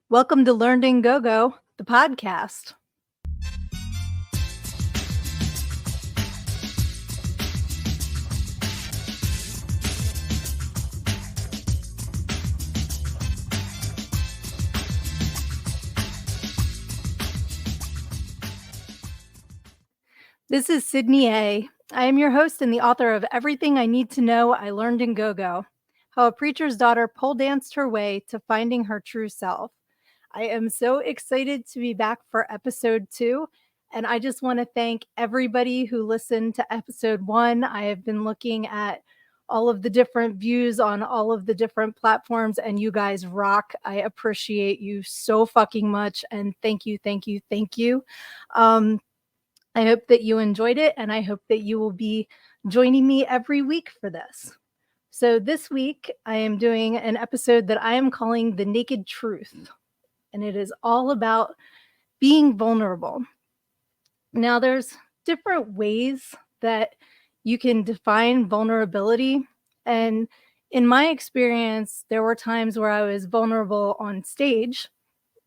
Welcome to Learned and Go-Go, the podcast. This is Sydnee A. I am your host and the author of Everything I Need to Know I Learned in Go-Go, How a Preacher's Daughter Pole Danced Her Way to Finding Her True Self. I am so excited to be back for episode 2, and I just want to thank everybody who listened to episode 1. I have been looking at all of the different views on all of the different platforms, and you guys rock. I appreciate you so fucking much, and thank you, thank you, thank you. I hope that you enjoyed it, and I hope that you will be joining me every week for this. So this week, I am doing an episode that I am calling The Naked Truth, and it is all about being vulnerable. Now, there's different ways that you can define vulnerability, and in my experience, there were times where I was vulnerable on stage.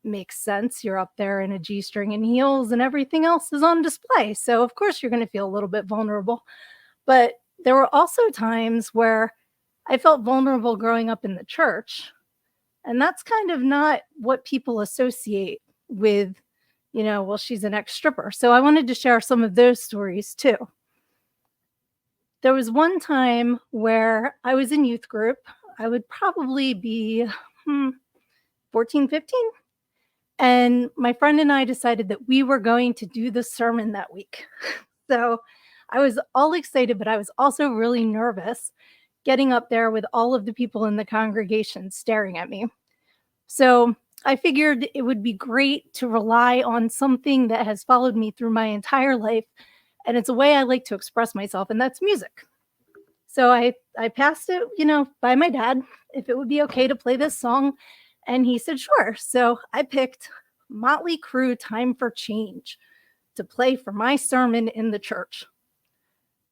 Makes sense. You're up there in a G-string and heels and everything else is on display. So of course you're going to feel a little bit vulnerable. But there were also times where I felt vulnerable growing up in the church. And that's kind of not what people associate with, well, she's an ex-stripper. So I wanted to share some of those stories too. There was one time where I was in youth group. I would probably be 14, 15. And my friend and I decided that we were going to do the sermon that week. So I was all excited, but I was also really nervous getting up there with all of the people in the congregation staring at me. So I figured it would be great to rely on something that has followed me through my entire life. And it's a way I like to express myself, and that's music. So I passed it, by my dad, if it would be okay to play this song. And he said, sure. So I picked Motley Crue Time for Change to play for my sermon in the church.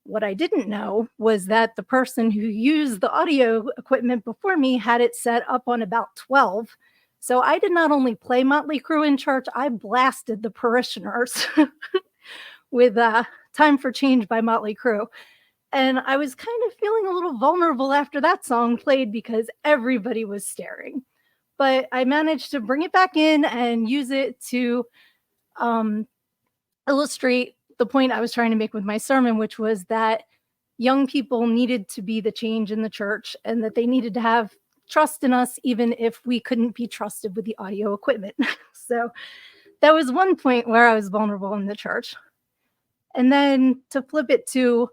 What I didn't know was that the person who used the audio equipment before me had it set up on about 12. So I did not only play Motley Crue in church, I blasted the parishioners with Time for Change by Motley Crue. And I was kind of feeling a little vulnerable after that song played because everybody was staring. But I managed to bring it back in and use it to illustrate the point I was trying to make with my sermon, which was that young people needed to be the change in the church and that they needed to have trust in us, even if we couldn't be trusted with the audio equipment. So that was one point where I was vulnerable in the church. And then to flip it to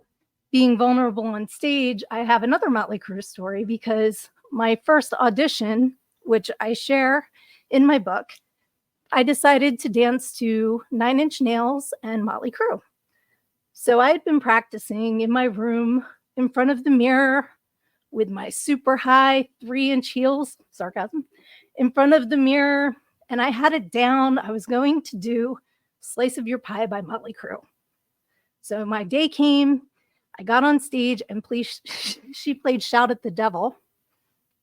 being vulnerable on stage, I have another Motley Crue story because my first audition, which I share in my book, I decided to dance to 9 Inch Nails and Motley Crue. So I had been practicing in my room in front of the mirror with my super high 3-inch heels, sarcasm, in front of the mirror, and I had it down. I was going to do Slice of Your Pie by Motley Crue. So my day came, I got on stage and she played Shout at the Devil.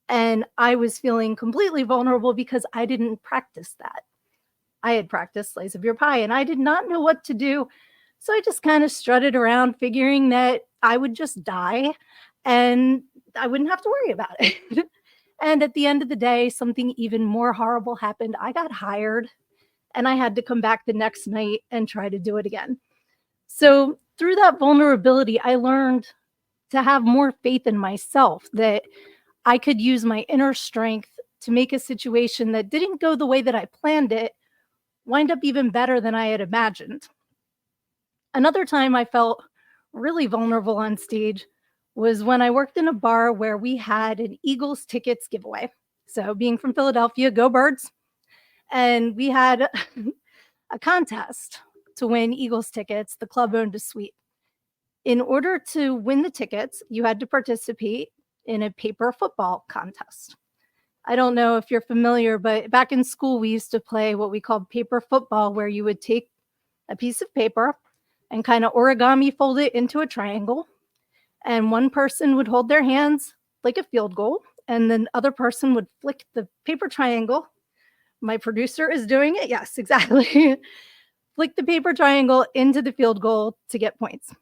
And I was feeling completely vulnerable because I didn't practice that. I had practiced Slice of Your Pie and I did not know what to do. So I just kind of strutted around figuring that I would just die and I wouldn't have to worry about it. And at the end of the day, something even more horrible happened. I got hired and I had to come back the next night and try to do it again. So through that vulnerability, I learned to have more faith in myself, that I could use my inner strength to make a situation that didn't go the way that I planned it wind up even better than I had imagined. Another time I felt really vulnerable on stage was when I worked in a bar where we had an Eagles tickets giveaway. So being from Philadelphia, go Birds. And we had a contest to win Eagles tickets. The club owned a suite. In order to win the tickets, you had to participate in a paper football contest. I don't know if you're familiar, but back in school, we used to play what we called paper football, where you would take a piece of paper and kind of origami fold it into a triangle. And one person would hold their hands like a field goal, and then the other person would flick the paper triangle my producer is doing it. Yes, exactly. Flick the paper triangle into the field goal to get points.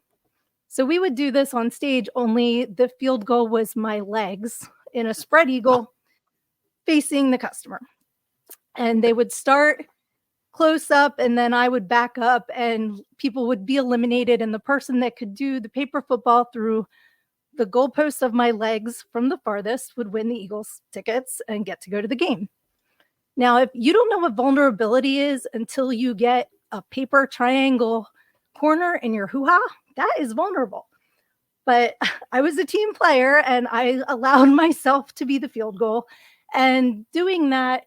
So we would do this on stage, only the field goal was my legs in a spread eagle facing the customer. And they would start close up, and then I would back up, and people would be eliminated. And the person that could do the paper football through the goalpost of my legs from the farthest would win the Eagles tickets and get to go to the game. Now, if you don't know what vulnerability is until you get a paper triangle corner in your hoo-ha, that is vulnerable. But I was a team player and I allowed myself to be the field goal. And doing that,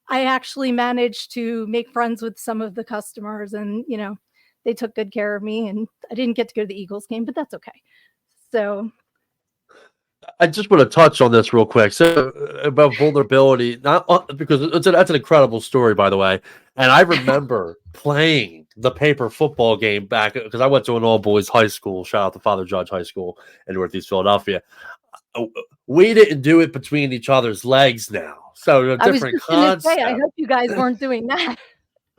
I actually managed to make friends with some of the customers, and, they took good care of me, and I didn't get to go to the Eagles game, but that's okay. So I just want to touch on this real quick. So about vulnerability, not because that's an incredible story, by the way. And I remember playing the paper football game back because I went to an all boys high school. Shout out to Father Judge High School in Northeast Philadelphia. We didn't do it between each other's legs now, so a I was different just going to say, I concept. hope you guys weren't doing that.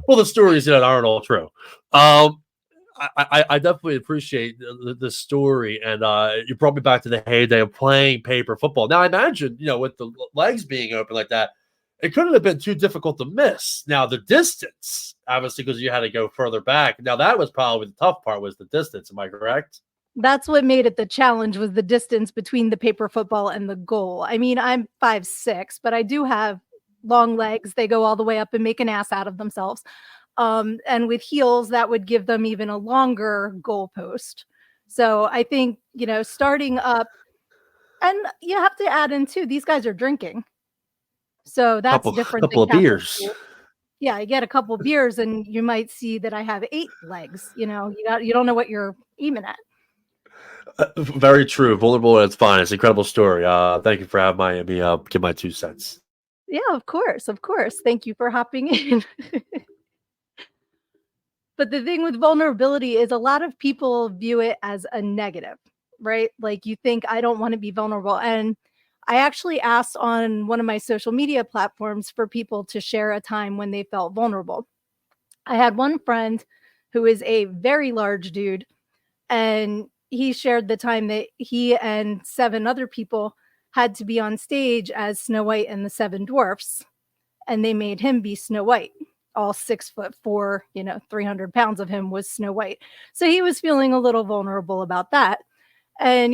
Well, the stories aren't all true. I definitely appreciate the story, and you brought me back to the heyday of playing paper football. Now, I imagine, with the legs being open like that, it couldn't have been too difficult to miss. Now, the distance, obviously, because you had to go further back. Now, that was probably the tough part, was the distance. Am I correct? That's what made it the challenge, was the distance between the paper football and the goal. I mean, I'm 5'6", but I do have long legs. They go all the way up and make an ass out of themselves. And with heels, that would give them even a longer goalpost. So I think, starting up, and you have to add in too, these guys are drinking. So that's different couple than of Catholic beers. school. Yeah, I get a couple beers and you might see that I have 8 legs. You don't know what you're aiming at. Very true. Vulnerable at its finest. Incredible story. Thank you for having me give my 2 cents. Yeah, of course. Of course. Thank you for hopping in. But the thing with vulnerability is a lot of people view it as a negative, right? Like, you think, I don't want to be vulnerable. And I actually asked on one of my social media platforms for people to share a time when they felt vulnerable. I had one friend who is a very large dude, and he shared the time that he and 7 other people had to be on stage as Snow White and the 7 Dwarfs, and they made him be Snow White. All 6'4", 300 pounds of him was Snow White. So he was feeling a little vulnerable about that. And,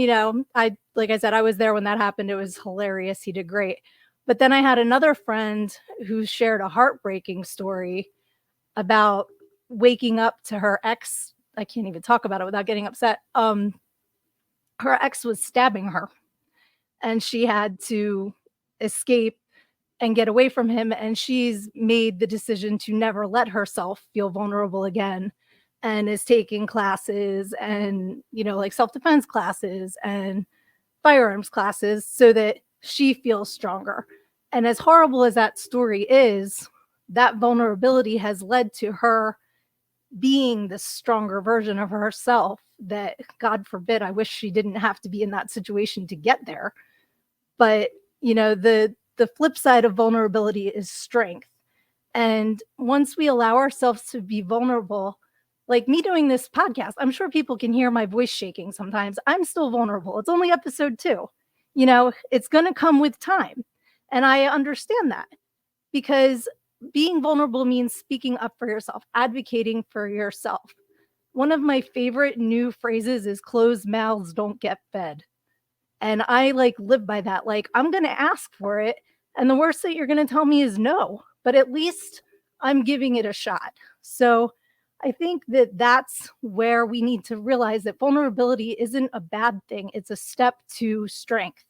like I said, I was there when that happened. It was hilarious. He did great. But then I had another friend who shared a heartbreaking story about waking up to her ex. I can't even talk about it without getting upset. Her ex was stabbing her, and she had to escape and get away from him. And she's made the decision to never let herself feel vulnerable again, and is taking classes and, like self-defense classes and firearms classes so that she feels stronger. And as horrible as that story is, that vulnerability has led to her being the stronger version of herself that, God forbid, I wish she didn't have to be in that situation to get there. But, the flip side of vulnerability is strength. And once we allow ourselves to be vulnerable, like me doing this podcast, I'm sure people can hear my voice shaking sometimes. I'm still vulnerable. It's only episode 2. It's going to come with time. And I understand that, because being vulnerable means speaking up for yourself, advocating for yourself. One of my favorite new phrases is closed mouths don't get fed. And I live by that. Like, I'm going to ask for it. And the worst that you're going to tell me is no, but at least I'm giving it a shot. So I think that that's where we need to realize that vulnerability isn't a bad thing. It's a step to strength.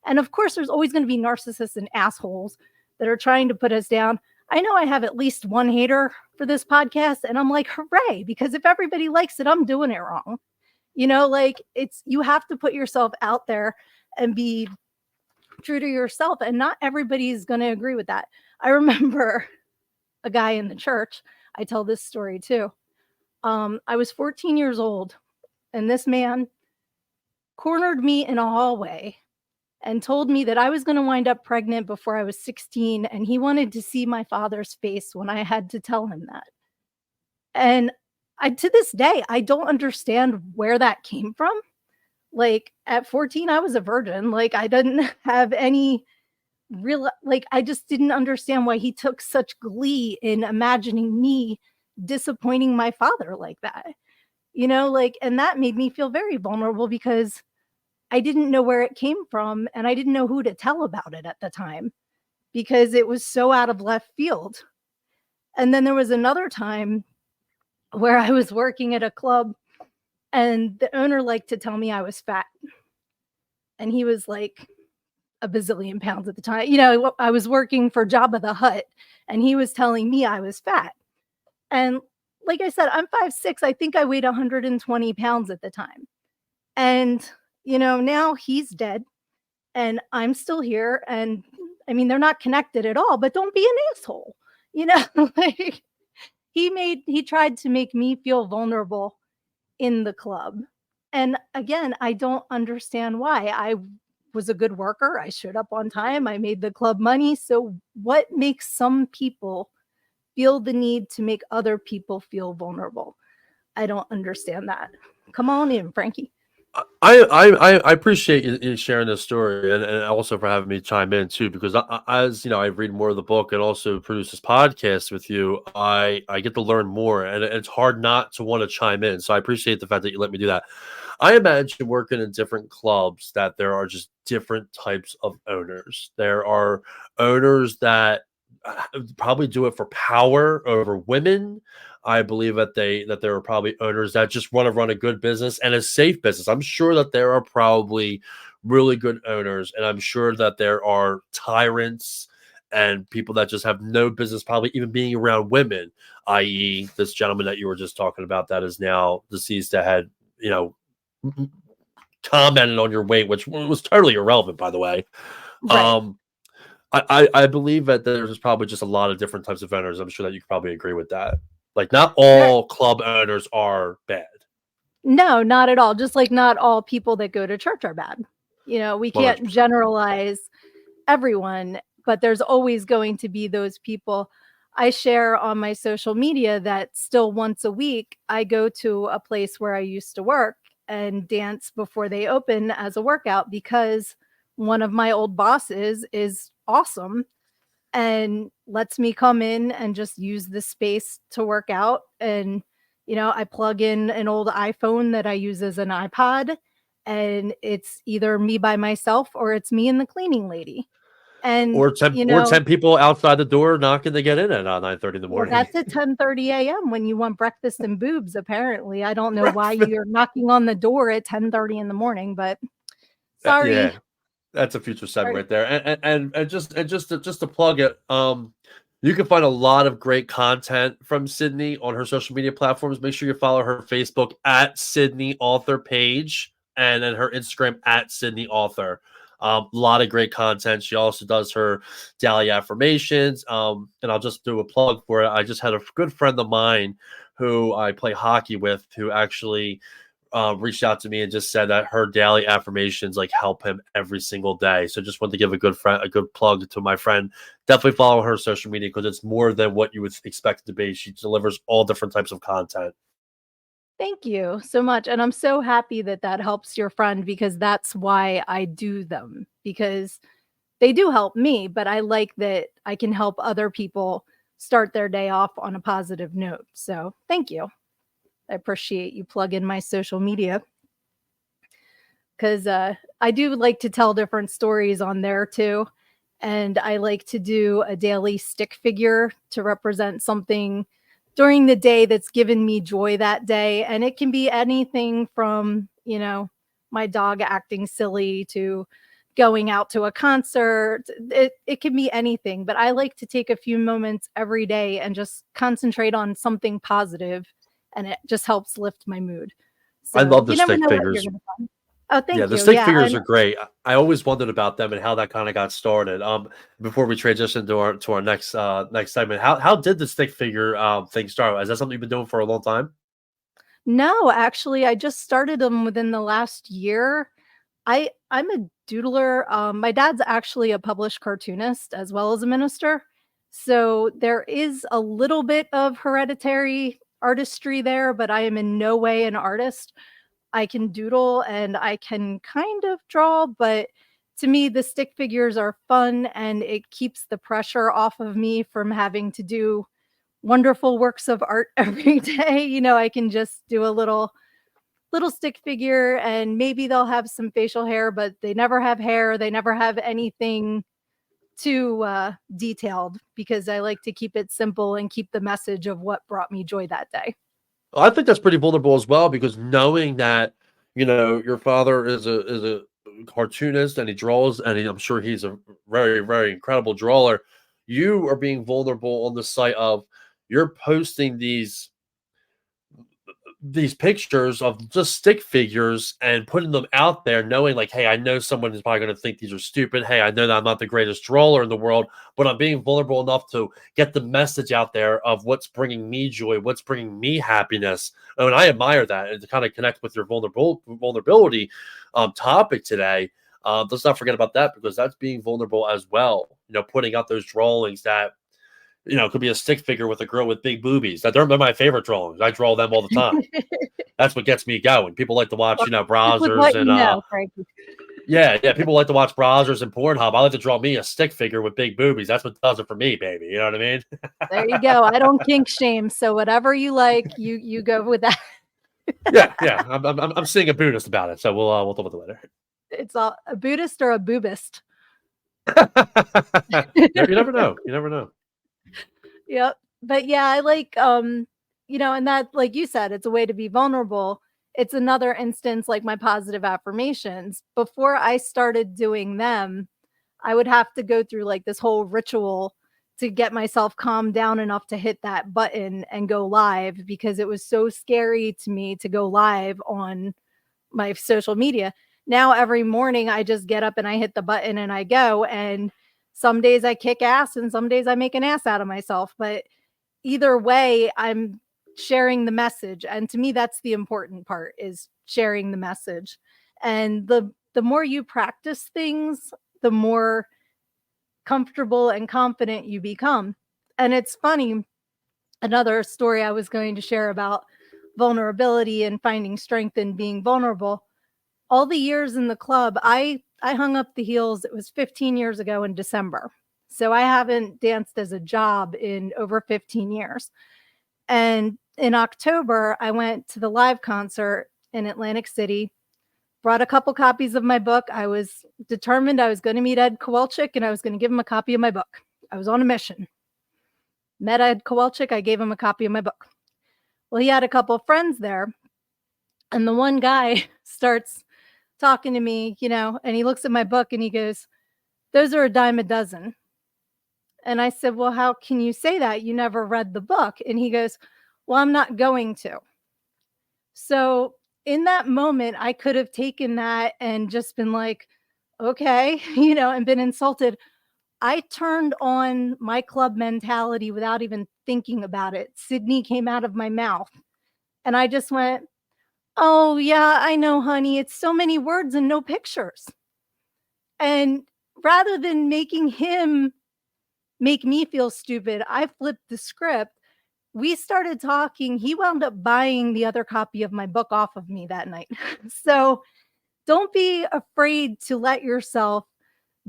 And of course, there's always going to be narcissists and assholes that are trying to put us down. I know I have at least one hater for this podcast, and I'm like, hooray, because if everybody likes it, I'm doing it wrong. You have to put yourself out there and be true to yourself, and not everybody is going to agree with that. I remember a guy in the church. I tell this story too. I was 14 years old, and this man cornered me in a hallway and told me that I was going to wind up pregnant before I was 16. And he wanted to see my father's face when I had to tell him that. And to this day, I don't understand where that came from. Like at 14, I was a virgin. Like I didn't have any real, like, I just didn't understand why he took such glee in imagining me disappointing my father like that. Like, and that made me feel very vulnerable because I didn't know where it came from and I didn't know who to tell about it at the time because it was so out of left field. And then there was another time where I was working at a club and the owner liked to tell me I was fat. And he was like a bazillion pounds at the time. I was working for Jabba the Hutt and he was telling me I was fat. And like I said, I'm 5'6". I think I weighed 120 pounds at the time. And, now he's dead and I'm still here. And I mean, they're not connected at all, but don't be an asshole. Like he tried to make me feel vulnerable in the club. And again, I don't understand why. I was a good worker. I showed up on time. I made the club money. So what makes some people feel the need to make other people feel vulnerable? I don't understand that. Come on in, Frankie. I appreciate you sharing this story and also for having me chime in too, because as you know, I read more of the book and also produce this podcast with you. I get to learn more, and it's hard not to want to chime in. So I appreciate the fact that you let me do that. I imagine working in different clubs that there are just different types of owners. There are owners that probably do it for power over women. I believe that there are probably owners that just want to run a good business and a safe business. I'm sure that there are probably really good owners, and I'm sure that there are tyrants and people that just have no business probably even being around women, i.e., this gentleman that you were just talking about that is now deceased that had, commented on your weight, which was totally irrelevant, by the way. Right. I believe that there's probably just a lot of different types of owners. I'm sure that you could probably agree with that. Like, not There, all club owners are bad. no, not at all. Just like not all people that go to church are bad. We can't 100%. generalize everyone, but there's always going to be those people. I share on my social media that still once a week I go to a place where I used to work and dance before they open as a workout because one of my old bosses is awesome and lets me come in and just use the space to work out. And, I plug in an old iPhone that I use as an iPod, and it's either me by myself or it's me and the cleaning lady. And, Or 10 people outside the door knocking to get in at 9:30 in the well, morning. that's at 10:30 a.m. when you want breakfast and boobs, apparently. I don't know why you're knocking on the door at 10:30 in the morning, but sorry. Yeah, that's a future segment Sorry. right there. And just to plug it, you can find a lot of great content from Sydnee on her social media platforms. Make sure you follow her Facebook at Sydnee Author page, and then her Instagram at Sydnee Author. A lot of great content. She also does her daily affirmations. And I'll just do a plug for it. I just had a good friend of mine who I play hockey with who actually reached out to me and just said that her daily affirmations like help him every single day. So just wanted to give a good plug to my friend. Definitely follow her social media because it's more than what you would expect it to be. She delivers all different types of content. Thank you so much. And I'm so happy that that helps your friend because that's why I do them, because they do help me, but I like that I can help other people start their day off on a positive note. So thank you. I appreciate you plug in my social media because I do like to tell different stories on there too. And I like to do a daily stick figure to represent something during the day that's given me joy that day. And it can be anything from, my dog acting silly to going out to a concert. It can be anything, but I like to take a few moments every day and just concentrate on something positive, and it just helps lift my mood. I So love the you never stick know what you're figures. going to find. Oh, Yeah, thank the you. stick Yeah. figures are great. I always wondered about them and how that kind of got started. Before we transition to our next segment, how did the stick figure thing start? Is that something you've been doing for a long time? No, actually, I just started them within the last year. I'm a doodler. My dad's actually a published cartoonist as well as a minister. So there is a little bit of hereditary artistry there, but I am in no way an artist. I can doodle and I can kind of draw, but to me, the stick figures are fun and it keeps the pressure off of me from having to do wonderful works of art every day. I can just do a little stick figure and maybe they'll have some facial hair, but they never have hair. They never have anything too detailed because I like to keep it simple and keep the message of what brought me joy that day. I think that's pretty vulnerable as well, because knowing that, your father is a cartoonist and he draws, and I'm sure he's a very, very incredible drawer. You are being vulnerable on the site of, you're posting these pictures of just stick figures and putting them out there, knowing like, hey, I know someone is probably going to think these are stupid. Hey, I know that I'm not the greatest drawer in the world, but I'm being vulnerable enough to get the message out there of what's bringing me joy, what's bringing me happiness. And I admire that, and to kind of connect with your vulnerability topic today. Let's not forget about that, because that's being vulnerable as well. Putting out those drawings that, it could be a stick figure with a girl with big boobies. They're my favorite drawings. I draw them all the time. That's what gets me going. People like to watch, Stick with browsers what and you know, Frankie. yeah. People like to watch browsers and Pornhub. I like to draw me a stick figure with big boobies. That's what does it for me, baby. You know what I mean? There you go. I don't kink shame, so whatever you like, you go with that. Yeah. I'm seeing a Buddhist about it, so we'll talk about it later. It's a Buddhist or a boobist. You never know. You never know. Yep. But yeah, I like and that, like you said, it's a way to be vulnerable. It's another instance like my positive affirmations. Before I started doing them, I would have to go through like this whole ritual to get myself calmed down enough to hit that button and go live, because it was so scary to me to go live on my social media. Now every morning I just get up and I hit the button and I go, and some days I kick ass and some days I make an ass out of myself, but either way I'm sharing the message, and to me that's the important part, is sharing the message. And the more you practice things, the more comfortable and confident you become. And it's funny, another story I was going to share about vulnerability and finding strength in being vulnerable. All the years in the club, I hung up the heels. It was 15 years ago in December. So I haven't danced as a job in over 15 years. And in October, I went to the live concert in Atlantic City, brought a couple copies of my book. I was determined I was going to meet Ed Kowalczyk and I was going to give him a copy of my book. I was on a mission. Met Ed Kowalczyk, I gave him a copy of my book. Well, he had a couple of friends there, and the one guy starts talking to me, and he looks at my book and he goes, "Those are a dime a dozen." And I said, "Well, how can you say that? You never read the book." And he goes, "Well, I'm not going to." So in that moment, I could have taken that and just been like, okay, and been insulted. I turned on my club mentality without even thinking about it. Sydnee came out of my mouth and I just went, "Oh, yeah, I know, honey. It's so many words and no pictures." And rather than making him make me feel stupid, I flipped the script. We started talking. He wound up buying the other copy of my book off of me that night. So don't be afraid to let yourself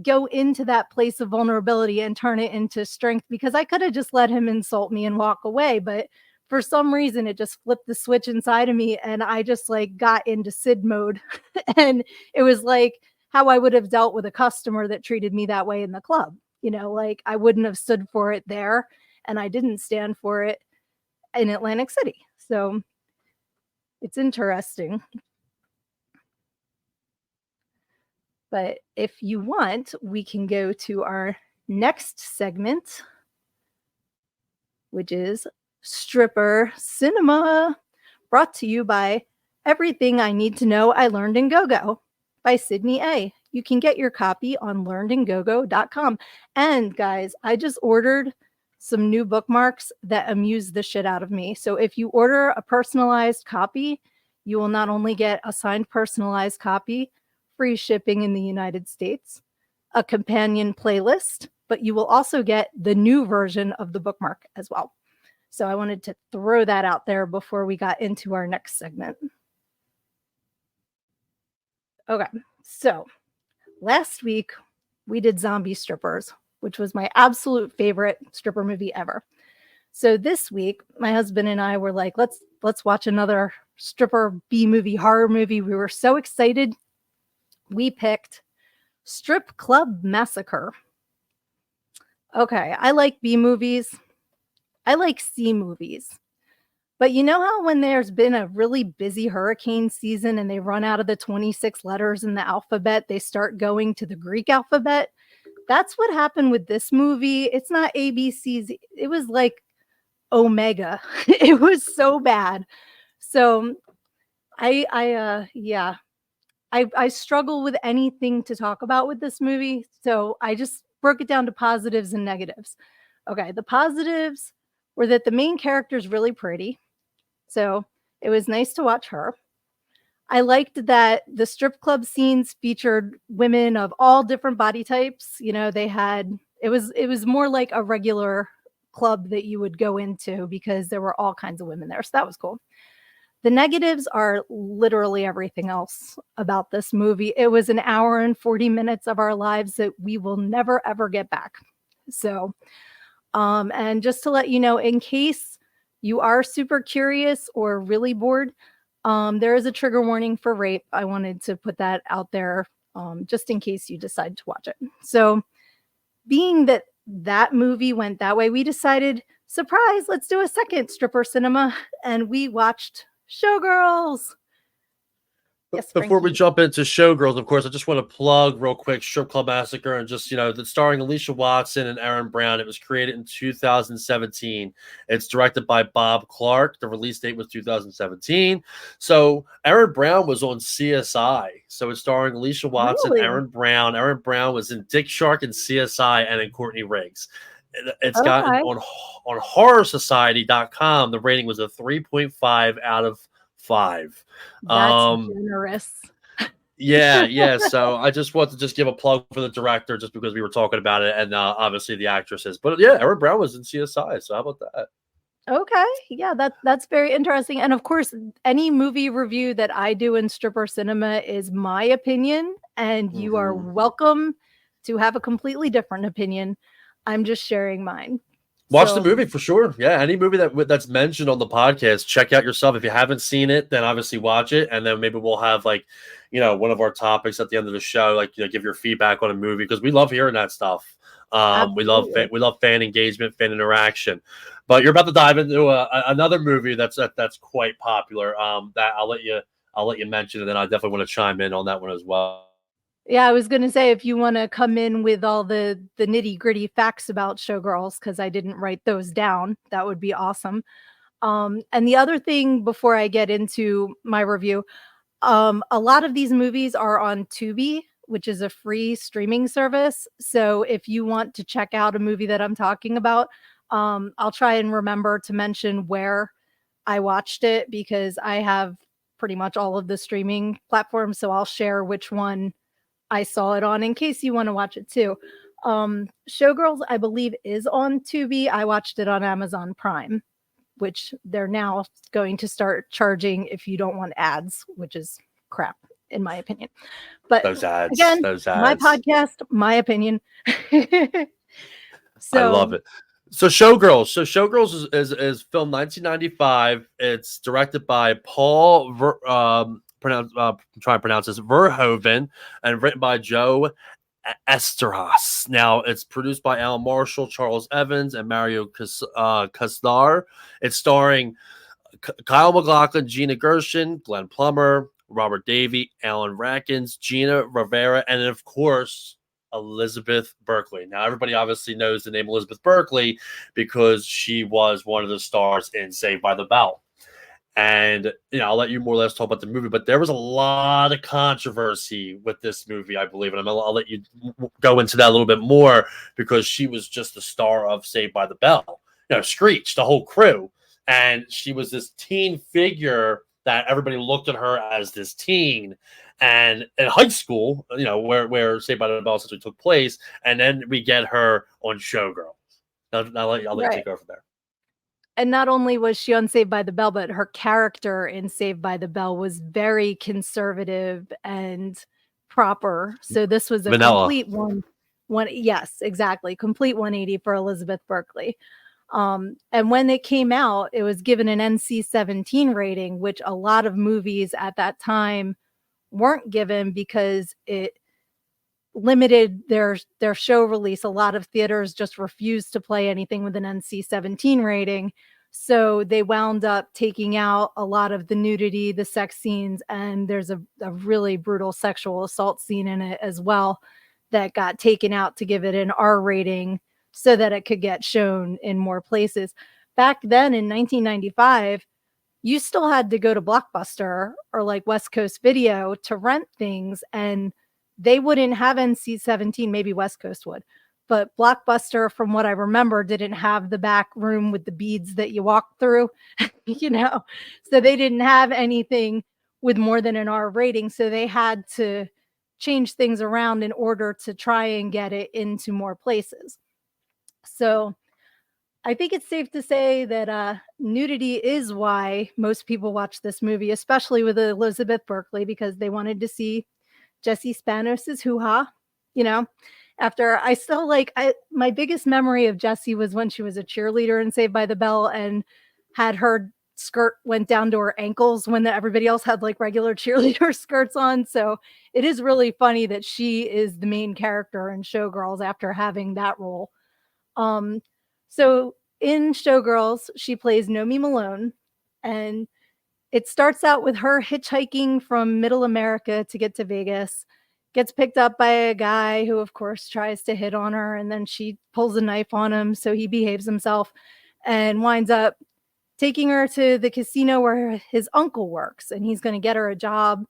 go into that place of vulnerability and turn it into strength, because I could have just let him insult me and walk away. But for some reason, it just flipped the switch inside of me. And I just like got into Sid mode. And it was like how I would have dealt with a customer that treated me that way in the club. Like I wouldn't have stood for it there. And I didn't stand for it in Atlantic City. So it's interesting. But if you want, we can go to our next segment, which is Stripper Cinema, brought to you by Everything I Need to Know I Learned in Go-Go by Sydnee A. You can get your copy on learnedingogo.com. And guys, I just ordered some new bookmarks that amuse the shit out of me. So if you order a personalized copy, you will not only get a signed personalized copy free shipping in the United States, a companion playlist, but you will also get the new version of the bookmark as well. So I wanted to throw that out there before we got into our next segment. Okay, so last week we did Zombie Strippers, which was my absolute favorite stripper movie ever. So this week, my husband and I were like, let's watch another stripper B movie, horror movie. We were so excited. We picked Strip Club Massacre. Okay, I like B movies. I like C movies. But you know how when there's been a really busy hurricane season and they run out of the 26 letters in the alphabet, they start going to the Greek alphabet? That's what happened with this movie. It's not ABCs. It was like Omega. It was so bad. So I struggle with anything to talk about with this movie. So I just broke it down to positives and negatives. Okay, the positives were that the main character is really pretty. So it was nice to watch her. I liked that the strip club scenes featured women of all different body types. You know, it was more like a regular club that you would go into because there were all kinds of women there. So that was cool. The negatives are literally everything else about this movie. It was an hour and 40 minutes of our lives that we will never ever get back. So, and just to let you know, in case you are super curious or really bored, there is a trigger warning for rape. I wanted to put that out there just in case you decide to watch it. So, being that that movie went that way, we decided, surprise, let's do a second stripper cinema. And we watched Showgirls. Yes, Before we Frankie. jump into Showgirls, of course, I just want to plug real quick Strip Club Massacre and just, that's starring Alicia Watson and Aaron Brown. It was created in 2017. It's directed by Bob Clark. The release date was 2017. So Aaron Brown was on CSI. So it's starring Alicia Watson, Really? Aaron Brown. Aaron Brown was in Dick Shark and CSI and in Courtney Riggs. It's gotten Okay. on HorrorSociety.com. The rating was a 3.5 out of 5. That's generous. Yeah. So I just want to just give a plug for the director just because we were talking about it and obviously the actresses. But yeah, Aaron Brown was in CSI. So how about that? Okay. Yeah, that's very interesting. And of course, any movie review that I do in stripper cinema is my opinion, and you are welcome to have a completely different opinion. I'm just sharing mine. Watch the movie for sure. Yeah, any movie that's mentioned on the podcast, check out yourself. If you haven't seen it, then obviously watch it, and then maybe we'll have one of our topics at the end of the show, give your feedback on a movie because we love hearing that stuff. We love fan engagement, fan interaction. But you're about to dive into another movie that's quite popular. That I'll let you mention, and then I definitely want to chime in on that one as well. Yeah, I was going to say, if you want to come in with all the nitty gritty facts about Showgirls, because I didn't write those down, that would be awesome. And the other thing before I get into my review, a lot of these movies are on Tubi, which is a free streaming service. So if you want to check out a movie that I'm talking about, I'll try and remember to mention where I watched it because I have pretty much all of the streaming platforms. So I'll share which one I saw it on in case you want to watch it too. Showgirls, I believe, is on Tubi. I watched it on Amazon Prime, which they're now going to start charging if you don't want ads, which is crap, in my opinion. But those ads, again, my podcast, my opinion. I love it. So Showgirls is filmed 1995. It's directed by Paul trying to pronounce this, Verhoeven, and written by Joe Esteros. Now, it's produced by Alan Marshall, Charles Evans, and Mario Kassar. It's starring Kyle MacLachlan, Gina Gershon, Glenn Plummer, Robert Davey, Alan Rackins, Gina Rivera, and of course, Elizabeth Berkley. Now, everybody obviously knows the name Elizabeth Berkley because she was one of the stars in Saved by the Bell. And, I'll let you more or less talk about the movie, but there was a lot of controversy with this movie, I believe. And I'll let you go into that a little bit more because she was just the star of Saved by the Bell. Screech, the whole crew. And she was this teen figure that everybody looked at her as this teen. and in high school, where Saved by the Bell essentially took place, and then we get her on Showgirls. I'll let you take over there. And not only was she on Saved by the Bell, but her character in Saved by the Bell was very conservative and proper. So this was a Vanilla. complete yes, exactly, complete 180 for Elizabeth Berkley. And when it came out, it was given an NC-17 rating, which a lot of movies at that time weren't given because it limited their show release. A lot of theaters just refused to play anything with an NC-17 rating. So they wound up taking out a lot of the nudity, the sex scenes, and there's a really brutal sexual assault scene in it as well that got taken out to give it an R rating so that it could get shown in more places. Back then in 1995, you still had to go to Blockbuster or like West Coast Video to rent things, and they wouldn't have NC-17. Maybe West Coast would, but Blockbuster, from what I remember, didn't have the back room with the beads that you walk through, so they didn't have anything with more than an R rating. So they had to change things around in order to try and get it into more places. So I think it's safe to say that nudity is why most people watch this movie, especially with Elizabeth Berkley, because they wanted to see Jesse Spanos's hoo-ha. After I still my biggest memory of Jessie was when she was a cheerleader in Saved by the Bell and had her skirt went down to her ankles when everybody else had like regular cheerleader skirts on. So it is really funny that she is the main character in Showgirls after having that role. So in Showgirls, she plays Nomi Malone, and it starts out with her hitchhiking from Middle America to get to Vegas, gets picked up by a guy who, of course, tries to hit on her, and then she pulls a knife on him, so he behaves himself and winds up taking her to the casino where his uncle works, and he's going to get her a job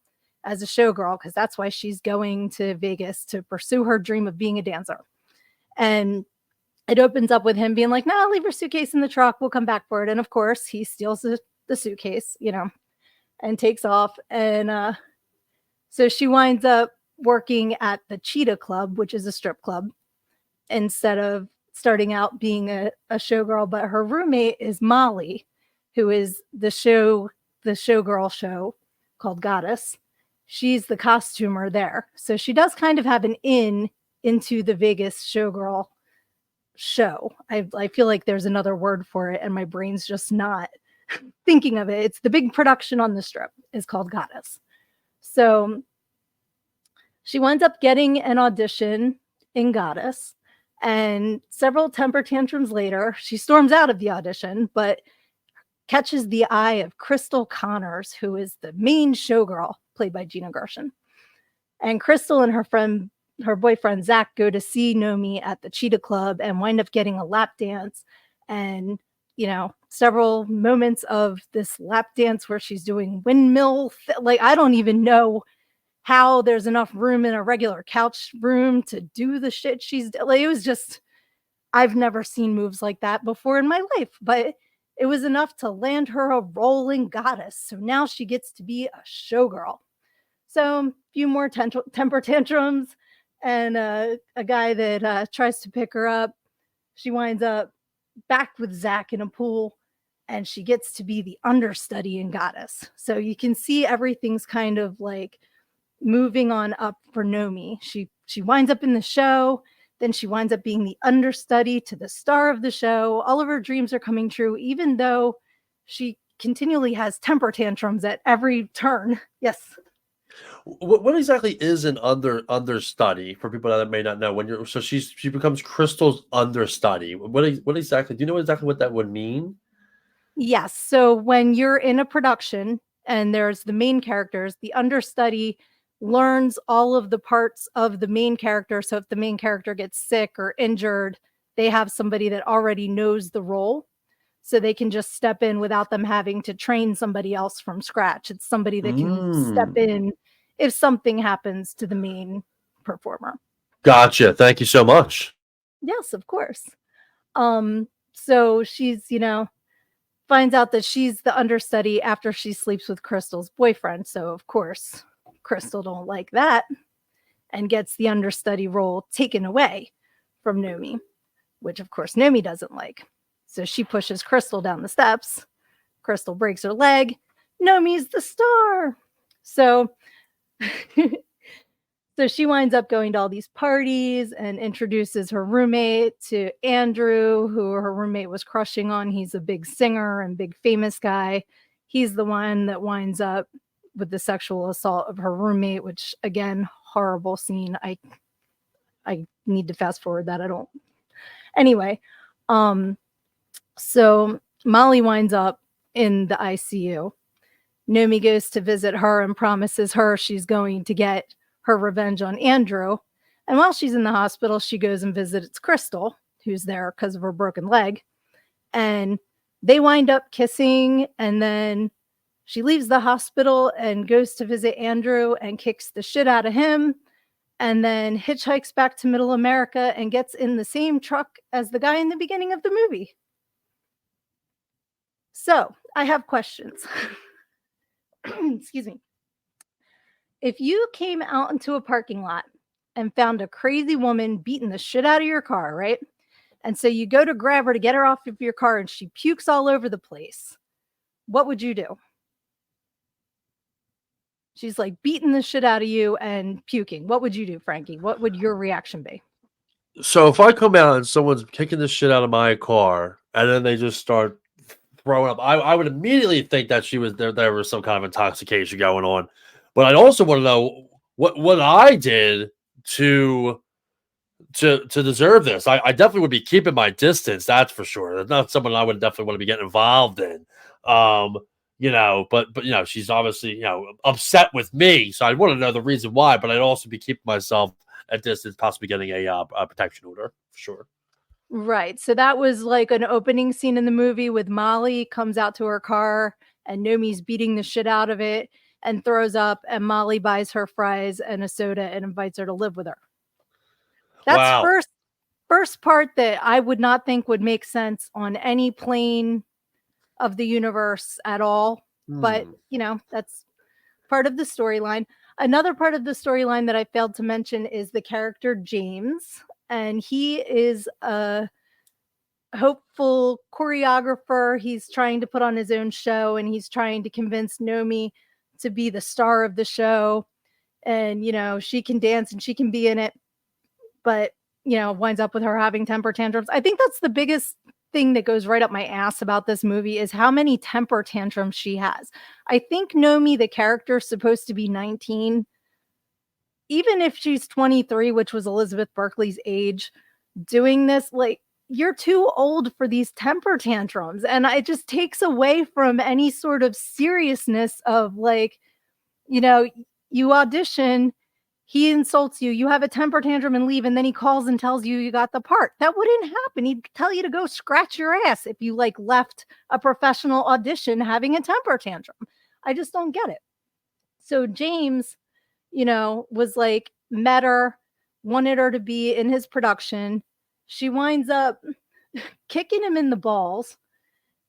as a showgirl because that's why she's going to Vegas, to pursue her dream of being a dancer. And it opens up with him being like, "No, leave your suitcase in the truck. We'll come back for it." And of course, he steals the suitcase, and takes off. And so she winds up working at the Cheetah Club, which is a strip club, instead of starting out being a showgirl. But her roommate is Molly, who is the showgirl show called Goddess. She's the costumer there. So she does kind of have an into the Vegas showgirl show. I feel like there's another word for it and my brain's just not thinking of it. It's the big production on the strip is called Goddess. So she winds up getting an audition in Goddess, and several temper tantrums later, she storms out of the audition, but catches the eye of Crystal Connors, who is the main showgirl, played by Gina Gershon. And Crystal and her boyfriend Zach go to see Nomi at the Cheetah Club and wind up getting a lap dance. And several moments of this lap dance where she's doing windmill. I don't even know how there's enough room in a regular couch room to do the shit she's like. It was just, I've never seen moves like that before in my life, but it was enough to land her a role in Goddess. So now she gets to be a showgirl. So a few more temper tantrums and a guy that tries to pick her up. She winds up back with Zach in a pool, and she gets to be the understudy in Goddess. So you can see everything's kind of like moving on up for Nomi. She winds up in the show, then she winds up being the understudy to the star of the show. All of her dreams are coming true, even though she continually has temper tantrums at every turn. Yes. What exactly is an understudy for people that may not know? She becomes Crystal's understudy. What exactly? Do you know exactly what that would mean? Yes. So when you're in a production and there's the main characters, the understudy learns all of the parts of the main character. So if the main character gets sick or injured, they have somebody that already knows the role. So they can just step in without them having to train somebody else from scratch. It's somebody that can step in if something happens to the main performer. Gotcha. Thank you so much. Yes, of course. So she's, finds out that she's the understudy after she sleeps with Crystal's boyfriend. So of course, Crystal don't like that and gets the understudy role taken away from Nomi, which of course Nomi doesn't like. So she pushes Crystal down the steps. Crystal breaks her leg. Nomi's the star. So so she winds up going to all these parties and introduces her roommate to Andrew, who her roommate was crushing on. He's a big singer and big famous guy. He's the one that winds up with the sexual assault of her roommate, which again, horrible scene. I need to fast forward that. I don't. Anyway, so Molly winds up in the ICU. Nomi goes to visit her and promises her she's going to get her revenge on Andrew. And while she's in the hospital, she goes and visits Crystal, who's there because of her broken leg. And they wind up kissing. And then she leaves the hospital and goes to visit Andrew and kicks the shit out of him. And then hitchhikes back to Middle America and gets in the same truck as the guy in the beginning of the movie. So I have questions. Excuse me. If you came out into a parking lot and found a crazy woman beating the shit out of your car, right? And so you go to grab her to get her off of your car and she pukes all over the place, what would you do? She's like beating the shit out of you and puking. What would you do, Frankie? What would your reaction be? So if I come out and someone's kicking the shit out of my car and then they just start throwing up, I would immediately think that she was there. There was some kind of intoxication going on. But I'd also want to know what I did to deserve this. I definitely would be keeping my distance. That's for sure. That's not someone I would definitely want to be getting involved in. But she's obviously upset with me, so I want to know the reason why. But I'd also be keeping myself at distance, possibly getting a protection order for sure. Right. So that was like an opening scene in the movie with Molly comes out to her car and Nomi's beating the shit out of it and throws up, and Molly buys her fries and a soda and invites her to live with her. That's Wow. first part that I would not think would make sense on any plane of the universe at all. But, that's part of the storyline. Another part of the storyline that I failed to mention is the character James. And he is a hopeful choreographer. He's trying to put on his own show and he's trying to convince Nomi to be the star of the show. And, she can dance and she can be in it. But, winds up with her having temper tantrums. I think that's the biggest thing that goes right up my ass about this movie is how many temper tantrums she has. I think Nomi, the character, is supposed to be 19. Even if she's 23, which was Elizabeth Berkley's age, doing this, like, you're too old for these temper tantrums. And it just takes away from any sort of seriousness of, like, you audition, he insults you, you have a temper tantrum and leave, and then he calls and tells you got the part. That wouldn't happen. He'd tell you to go scratch your ass if you left a professional audition having a temper tantrum. I just don't get it. So James, was met her, wanted her to be in his production. She winds up kicking him in the balls.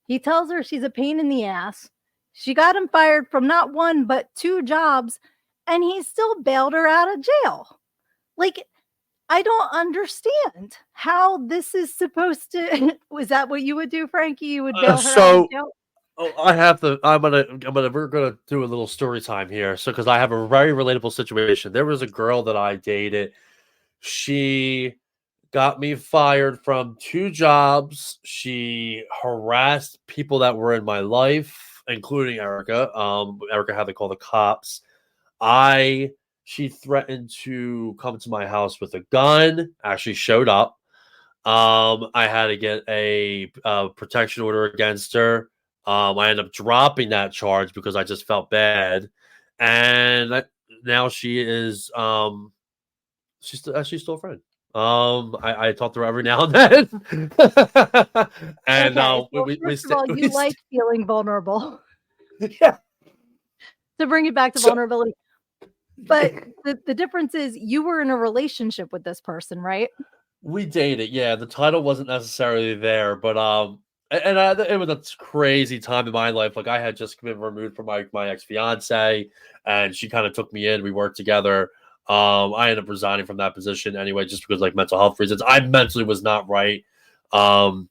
He tells her she's a pain in the ass. She got him fired from not one, but 2 jobs. And he still bailed her out of jail. I don't understand how this is supposed to. Was that what you would do, Frankie? You would bail her out of jail? We're gonna do a little story time here. So, because I have a very relatable situation. There was a girl that I dated. She got me fired from 2 jobs. She harassed people that were in my life, including Erica. Erica had to call the cops. She threatened to come to my house with a gun, actually showed up. I had to get a protection order against her. I ended up dropping that charge because I just felt bad. And now she is, she's actually still a friend. I talk to her every now and then. And okay, first of all, you like feeling vulnerable. Yeah. To bring it back to vulnerability. But the difference is you were in a relationship with this person, right? We dated, yeah. The title wasn't necessarily there, but it was a crazy time in my life. Like I had just been removed from my ex fiance, and she kind of took me in. We worked together. I ended up resigning from that position anyway, just because like mental health reasons. I mentally was not right. Um,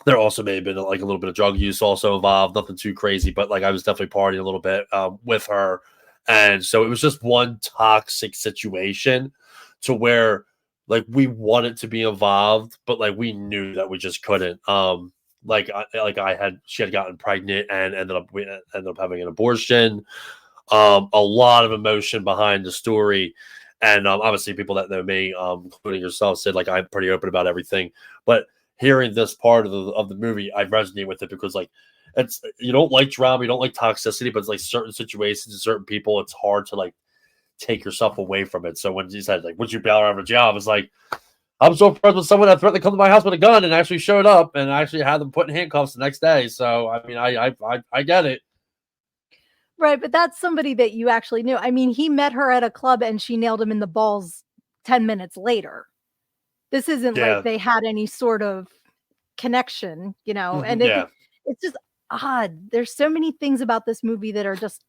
there also may have been like a little bit of drug use also involved. Nothing too crazy, but like I was definitely partying a little bit with her, and so it was just one toxic situation to where like we wanted to be involved, but like we knew that we just couldn't. She had gotten pregnant and we ended up having an abortion. A lot of emotion behind the story, and obviously people that know me, including yourself, said like I'm pretty open about everything. But hearing this part of the movie, I resonate with it because like it's you don't like drama, you don't like toxicity, but it's like certain situations and certain people, it's hard to like take yourself away from it. So when he said like, "Would you bail out of a job?" It's like I'm so impressed with someone that threatened to come to my house with a gun and actually showed up and actually had them put in handcuffs the next day. So I mean, I get it. Right, but that's somebody that you actually knew. I mean, he met her at a club and she nailed him in the balls 10 minutes later. This isn't like Yeah, they had any sort of connection, you know, and yeah, it's just odd. There's so many things about this movie that are just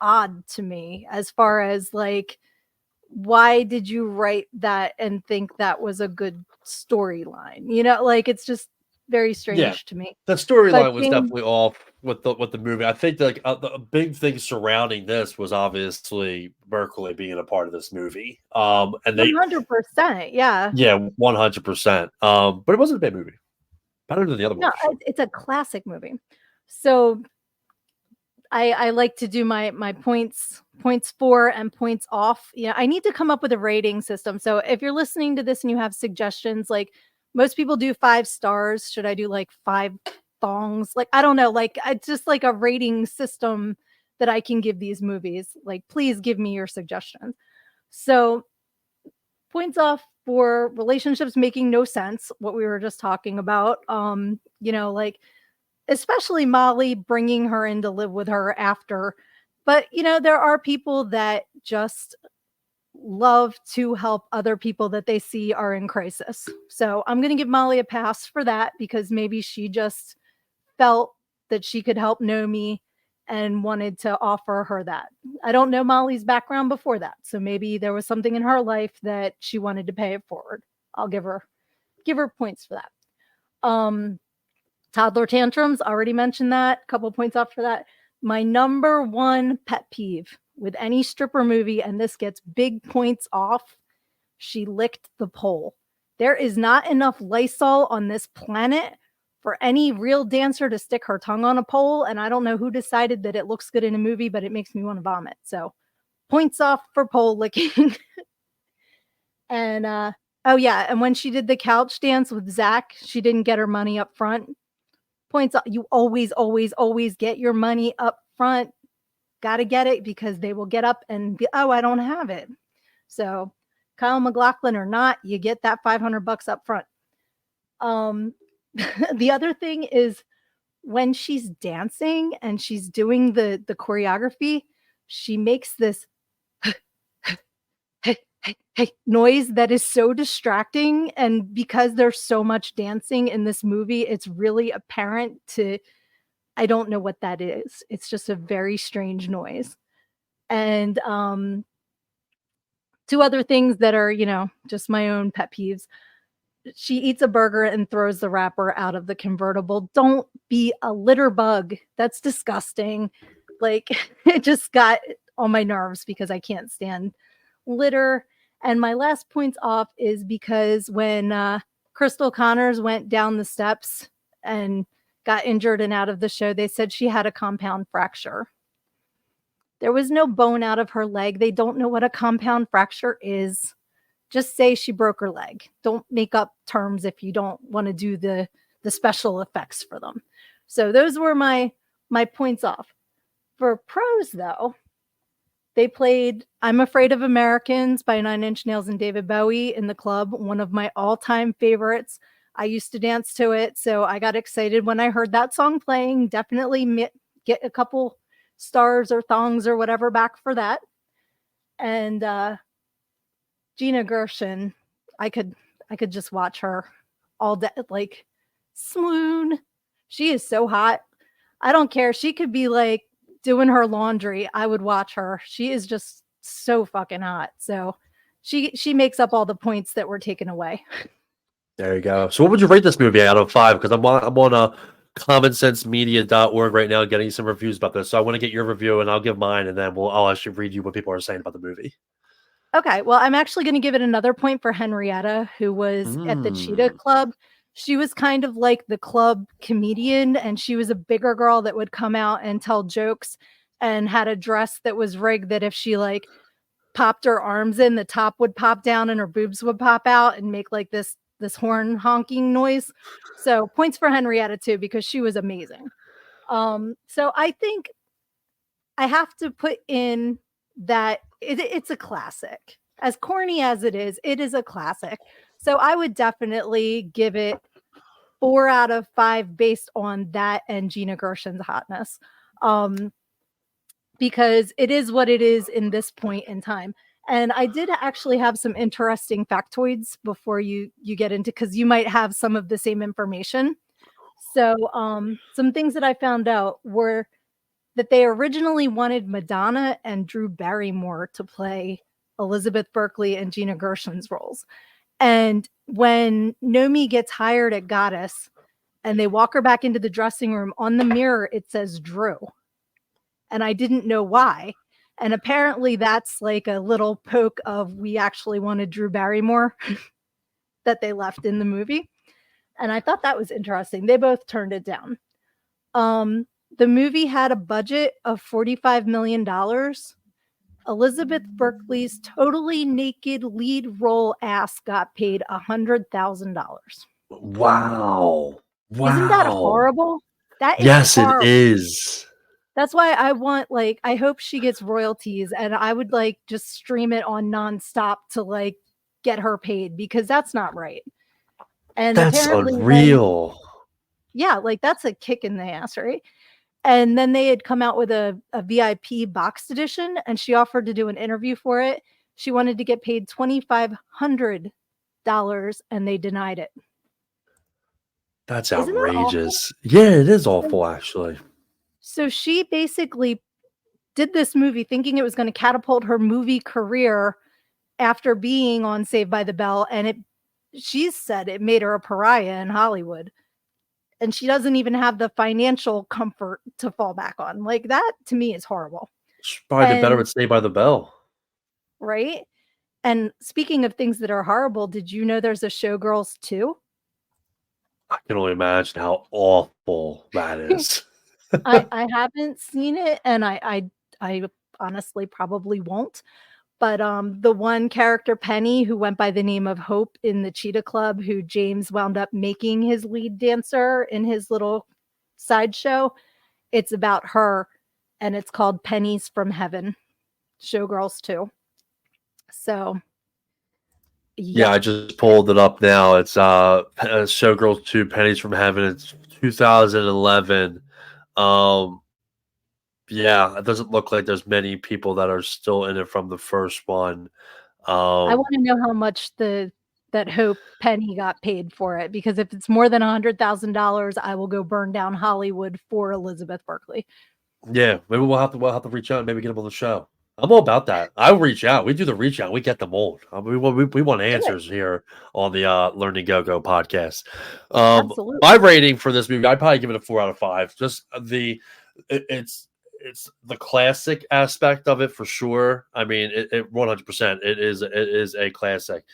odd to me as far as like why did you write that and think that was a good storyline? You know, like it's just very yeah. strange to me. The But storyline was James, definitely off with the movie. I think like the big thing surrounding this was obviously Berkeley being a part of this movie. And they 100%, yeah. yeah, 100%. But it wasn't a bad movie. Better than the other No, movies. it's a classic movie. So I like to do my points for and points off. Yeah, I need to come up with a rating system. So if you're listening to this and you have suggestions, like most people do 5 stars, should I do like 5 thongs? Like I don't know, like I just like a rating system that I can give these movies. Like please give me your suggestions. So points off for relationships making no sense, what we were just talking about. You know, like especially Molly bringing her in to live with her after. But, you know, there are people that just love to help other people that they see are in crisis. So I'm going to give Molly a pass for that because maybe she just felt that she could help Nomi and wanted to offer her that. I don't know Molly's background before that. So maybe there was something in her life that she wanted to pay it forward. I'll give her points for that. Toddler tantrums, already mentioned that. A couple points off for that. My number one pet peeve with any stripper movie, and this gets big points off, she licked the pole. There is not enough Lysol on this planet for any real dancer to stick her tongue on a pole. And I don't know who decided that it looks good in a movie, but it makes me want to vomit. So points off for pole licking. And oh yeah, and when she did the couch dance with Zach, she didn't get her money up front. Points out, you always, always, always get your money up front. Got to get it because they will get up and be, oh, I don't have it. So, Kyle McLaughlin or not, you get that $500 up front. Um, the other thing is when she's dancing and she's doing the choreography, she makes this hey noise that is so distracting, and because there's so much dancing in this movie, it's really apparent to I don't know what that is. It's just a very strange noise. And 2 other things that are, you know, just my own pet peeves. She eats a burger and throws the wrapper out of the convertible. Don't be a litter bug. That's disgusting. Like it just got on my nerves because I can't stand litter. And my last points off is because when Crystal Connors went down the steps and got injured and out of the show, they said she had a compound fracture. There was no bone out of her leg. They don't know what a compound fracture is. Just say she broke her leg. Don't make up terms if you don't want to do the special effects for them. So those were my points off. For pros though, they played I'm Afraid of Americans by Nine Inch Nails and David Bowie in the club, one of my all-time favorites. I used to dance to it, so I got excited when I heard that song playing. Definitely get a couple stars or thongs or whatever back for that. And Gina Gershon, I could just watch her all day, like swoon, She is so hot. I don't care. She could be like doing her laundry. I would watch her. She is just so fucking hot. So she makes up all the points that were taken away. There you go. So what would you rate this movie out of 5? Because I'm on commonsensemedia.org right now getting some reviews about this. So I want to get your review and I'll give mine and then I'll actually read you what people are saying about the movie. Okay, well, I'm actually going to give it another point for Henrietta, who was at the Cheetah Club. She was kind of like the club comedian, and she was a bigger girl that would come out and tell jokes and had a dress that was rigged that if she like popped her arms in, the top would pop down and her boobs would pop out and make like this horn honking noise. So points for Henrietta too, because she was amazing. So I think I have to put in that it's a classic. As corny as it is a classic. So I would definitely give it 4 out of 5 based on that and Gina Gershon's hotness. Because it is what it is in this point in time. And I did actually have some interesting factoids before you get into, because you might have some of the same information. So some things that I found out were that they originally wanted Madonna and Drew Barrymore to play Elizabeth Berkley and Gina Gershon's roles. And when Nomi gets hired at Goddess and they walk her back into the dressing room, on the mirror it says Drew. And I didn't know why. And apparently that's like a little poke of we actually wanted Drew Barrymore that they left in the movie. And I thought that was interesting. They both turned it down. The movie had a budget of $45 million. Elizabeth Berkley's totally naked lead role ass got paid $100,000. Wow. Isn't that horrible? That is yes, horrible. it is. That's why I want, like, I hope she gets royalties, and I would like just stream it on nonstop to like get her paid, because that's not right. And that's apparently unreal. Yeah, like that's a kick in the ass, right? And then they had come out with a VIP boxed edition, and she offered to do an interview for it. She wanted to get paid $2,500, and they denied it. That's outrageous. Yeah, it is awful, actually. So she basically did this movie thinking it was going to catapult her movie career after being on Saved by the Bell, and she said it made her a pariah in Hollywood. And she doesn't even have the financial comfort to fall back on. Like, that to me is horrible. She probably did better with Saved by the Bell. Right? And speaking of things that are horrible, did you know there's a Showgirls 2? I can only imagine how awful that is. I haven't seen it, and I honestly probably won't. But the one character, Penny, who went by the name of Hope in the Cheetah Club, who James wound up making his lead dancer in his little sideshow, it's about her, and it's called Pennies from Heaven, Showgirls 2. So, yeah, I just pulled it up now. It's Showgirls 2, Pennies from Heaven. It's 2011. Yeah, it doesn't look like there's many people that are still in it from the first one. I want to know how much that Hope Penny got paid for it, because if it's more than $100,000, I will go burn down Hollywood for Elizabeth Berkley. Yeah, maybe we'll have to reach out and maybe get them on the show. I'm all about that. I reach out. We do the reach out. We get them on. We want answers here on the Learning Go podcast. Absolutely. My rating for this movie, I'd probably give it a 4 out of 5. Just it's the classic aspect of it for sure. I mean, it 100%. It is a classic.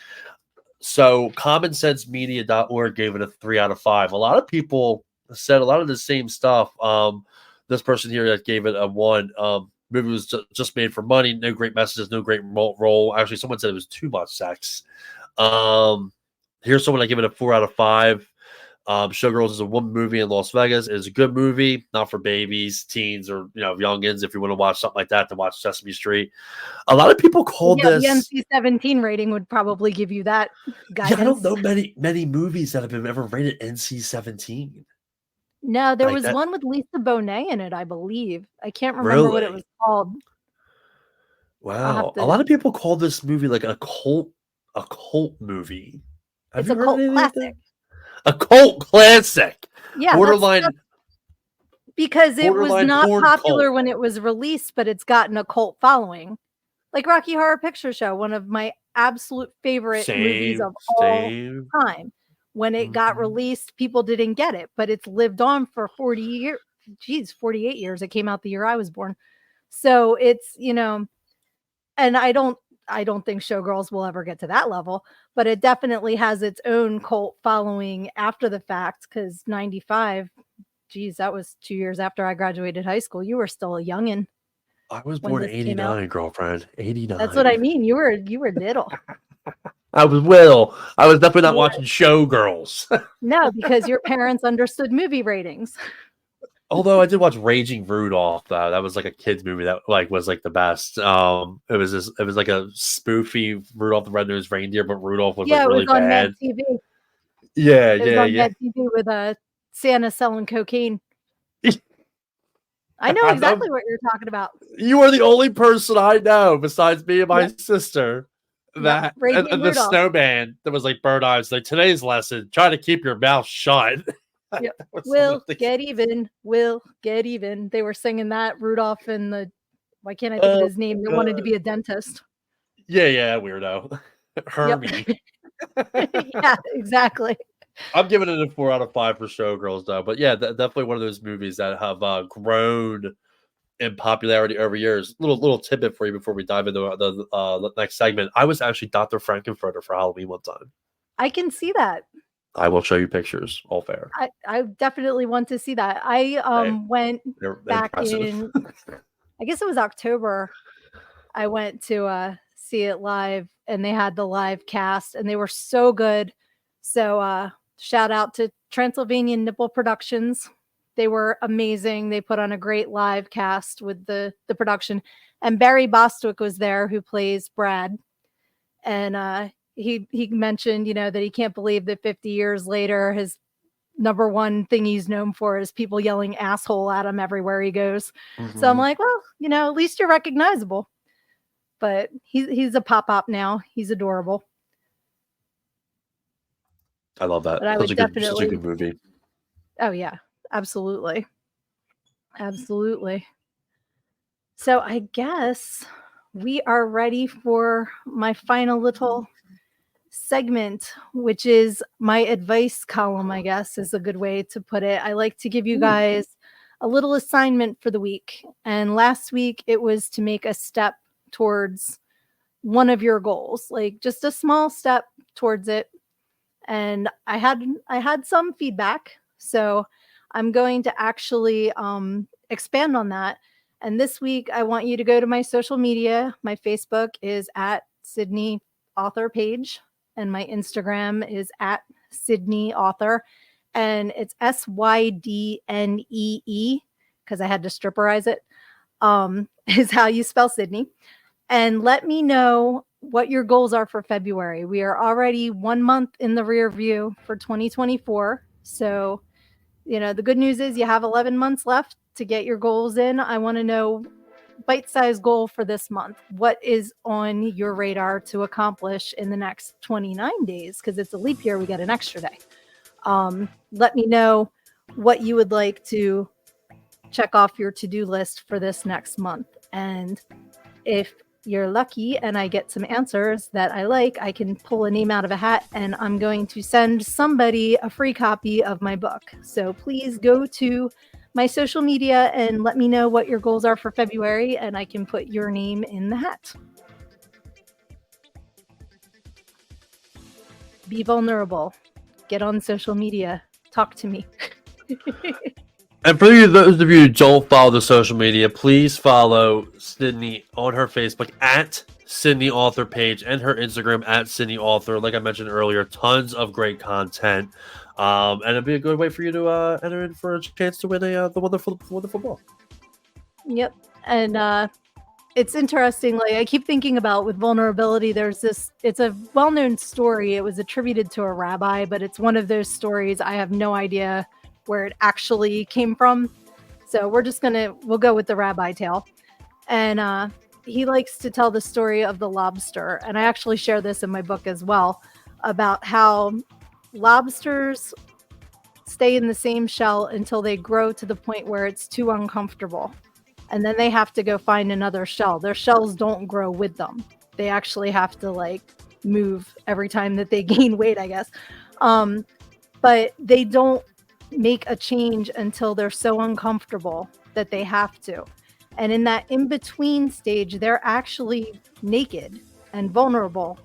So commonsensemedia.org gave it a 3 out of 5. A lot of people said a lot of the same stuff. This person here that gave it a 1. Movie was just made for money. No great messages. No great role. Actually, someone said it was too much sex. Here's someone that gave it a 4 out of 5. Showgirls is a woman movie in Las Vegas. It is a good movie, not for babies, teens, or youngins. If you want to watch something like that, to watch Sesame Street. A lot of people called this. The NC-17 rating would probably give you that guidance. Yeah, I don't know many movies that have been ever rated NC-17. No, there was one with Lisa Bonet in it, I believe. I can't remember what it was called. Wow, a lot of people call this movie like a cult movie. It's a cult classic. A cult classic. Yeah, borderline Because it was Borderline not porn popular cult. when it was released, but it's gotten a cult following. Like Rocky Horror Picture Show, one of my absolute favorite movies of all time. When it got released, people didn't get it, but it's lived on for 40 years. Geez, 48 years. It came out the year I was born. So it's, and I don't think Showgirls will ever get to that level, but it definitely has its own cult following after the fact, because 95, geez, that was 2 years after I graduated high school. You were still a youngin'. I was When born in this came out. 89, girlfriend. 89. That's what I mean. You were little. I was Will. I was definitely not You were. watching Showgirls. No, because your parents understood movie ratings. Although I did watch Raging Rudolph, that was like a kids movie that was like the best. It was like a spoofy Rudolph the Red-Nosed Reindeer, but Rudolph was like really it was on bad. Mad TV. Yeah, It was on Mad TV with Santa selling cocaine. I know exactly what you're talking about. You are the only person I know besides me and my sister that and the snowman that was like Bird Eyes. Like, today's lesson: try to keep your mouth shut. Yep. We'll get even. We'll get even. They were singing that Rudolph and the why can't I think of his name? That wanted to be a dentist. Yeah, weirdo. Hermie. Yeah, exactly. I'm giving it a 4 out of 5 for Showgirls, though. But yeah, definitely one of those movies that have grown in popularity over years. Little tidbit for you before we dive into the next segment. I was actually Dr. Frankenfurter for Halloween one time. I can see that. I will show you pictures. All fair. I definitely want to see that. I went back in, I guess it was October. I went to see it live, and they had the live cast, and they were so good. So shout out to Transylvania Nipple Productions. They were amazing. They put on a great live cast with the production, and Barry Bostwick was there, who plays Brad, and he mentioned, that he can't believe that 50 years later, his number one thing he's known for is people yelling asshole at him everywhere he goes. Mm-hmm. So I'm like, well, at least you're recognizable. But he's a pop-up now. He's adorable. I love that. Such a good movie. Oh yeah, absolutely. Absolutely. So I guess we are ready for my final little segment, which is my advice column, I guess is a good way to put it. I like to give you guys a little assignment for the week. And last week it was to make a step towards one of your goals, like just a small step towards it. And I had some feedback. So I'm going to actually expand on that. And this week I want you to go to my social media. My Facebook is at Sydnee Author page. And my Instagram is at Sydnee Author, and it's SYDNEE because I had to stripperize it. Is how you spell Sydney. And let me know what your goals are for February. We are already 1 month in the rear view for 2024. So, the good news is you have 11 months left to get your goals in. I want to know bite-sized goal for this month. What is on your radar to accomplish in the next 29 days? Because it's a leap year, we get an extra day. Let me know what you would like to check off your to-do list for this next month. And if you're lucky and I get some answers that I like, I can pull a name out of a hat, and I'm going to send somebody a free copy of my book. So please go to my social media and let me know what your goals are for February, and I can put your name in the hat. Be vulnerable. Get on social media. Talk to me. And for those of you who don't follow the social media, please follow Sydnee on her Facebook at Sydnee Author page and her Instagram at Sydnee Author. Like I mentioned earlier, tons of great content. And it'd be a good way for you to enter in for a chance to win the wonderful book. Yep. And it's interesting. Like I keep thinking about with vulnerability, it's a well-known story. It was attributed to a rabbi, but it's one of those stories I have no idea where it actually came from. So we'll go with the rabbi tale. And he likes to tell the story of the lobster. And I actually share this in my book as well, about how lobsters stay in the same shell until they grow to the point where it's too uncomfortable. And then they have to go find another shell. Their shells don't grow with them. They actually have to like move every time that they gain weight, I guess. But they don't make a change until they're so uncomfortable that they have to. And in that in-between stage, they're actually naked and vulnerable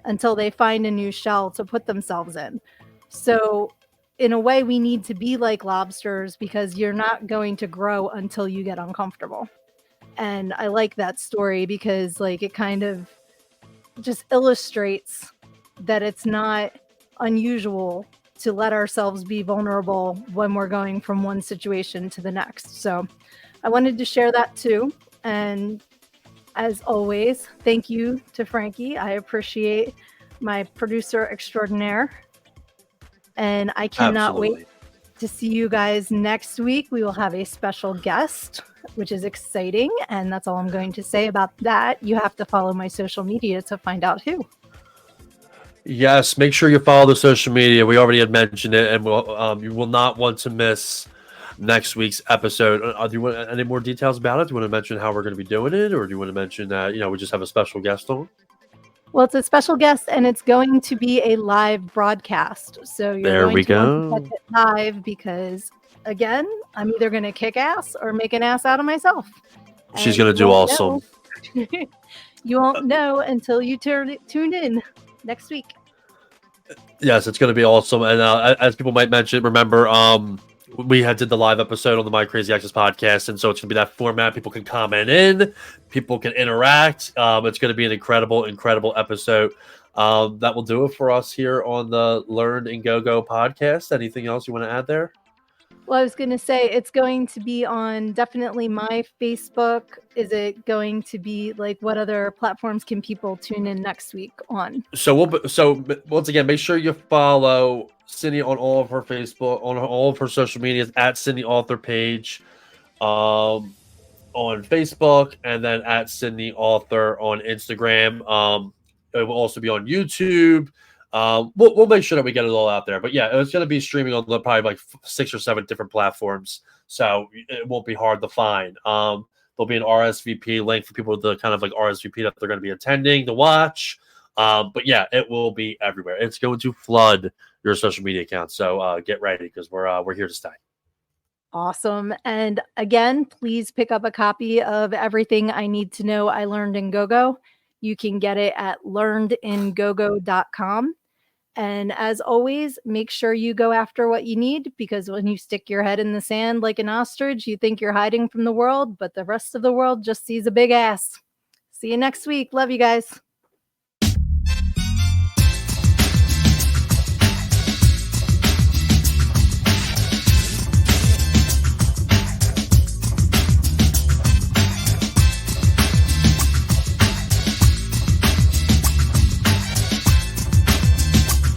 until they find a new shell to put themselves in. So in a way, we need to be like lobsters because you're not going to grow until you get uncomfortable. And I like that story because like it kind of just illustrates that it's not unusual to let ourselves be vulnerable when we're going from one situation to the next. So I wanted to share that too. And as always, thank you to Frankie. I appreciate my producer extraordinaire. And I cannot Absolutely. wait to see you guys next week. We will have a special guest, which is exciting. And that's all I'm going to say about that. You have to follow my social media to find out who. Yes, make sure you follow the social media. We already had mentioned it, and you will not want to miss next week's episode. Do you want any more details about it? Do you want to mention how we're going to be doing it, or do you want to mention that we just have a special guest on? Well, it's a special guest, and it's going to be a live broadcast. So you're There going we to want to go. catch it live because, again, I'm either going to kick ass or make an ass out of myself. She's And going to you do won't awesome. know. You won't know until you tune in next week. Yes, it's going to be awesome. And as people might mention, remember, we did the live episode on the My Crazy Access podcast, and so it's going to be that format. People can comment in, people can interact. It's going to be an incredible episode. That will do it for us here on the Learn and Go podcast. Anything else you want to add there? Well, I was going to say it's going to be on definitely my Facebook. Is it going to be like what other platforms can people tune in next week on? So once again, make sure you follow Sydnee on all of her Facebook, on all of her social medias at Sydnee Author page, on Facebook, and then at Sydnee Author on Instagram. It will also be on YouTube. We'll make sure that we get it all out there. But yeah, it's going to be streaming on probably like 6 or 7 different platforms, so it won't be hard to find. There'll be an RSVP link for people to kind of like RSVP that they're going to be attending to watch. But yeah, it will be everywhere. It's going to flood your social media accounts. So get ready because we're here to stay. Awesome. And again, please pick up a copy of Everything I Need to Know I Learned in Go-Go. You can get it at learnedingogo.com. And as always, make sure you go after what you need because when you stick your head in the sand like an ostrich, you think you're hiding from the world, but the rest of the world just sees a big ass. See you next week. Love you guys.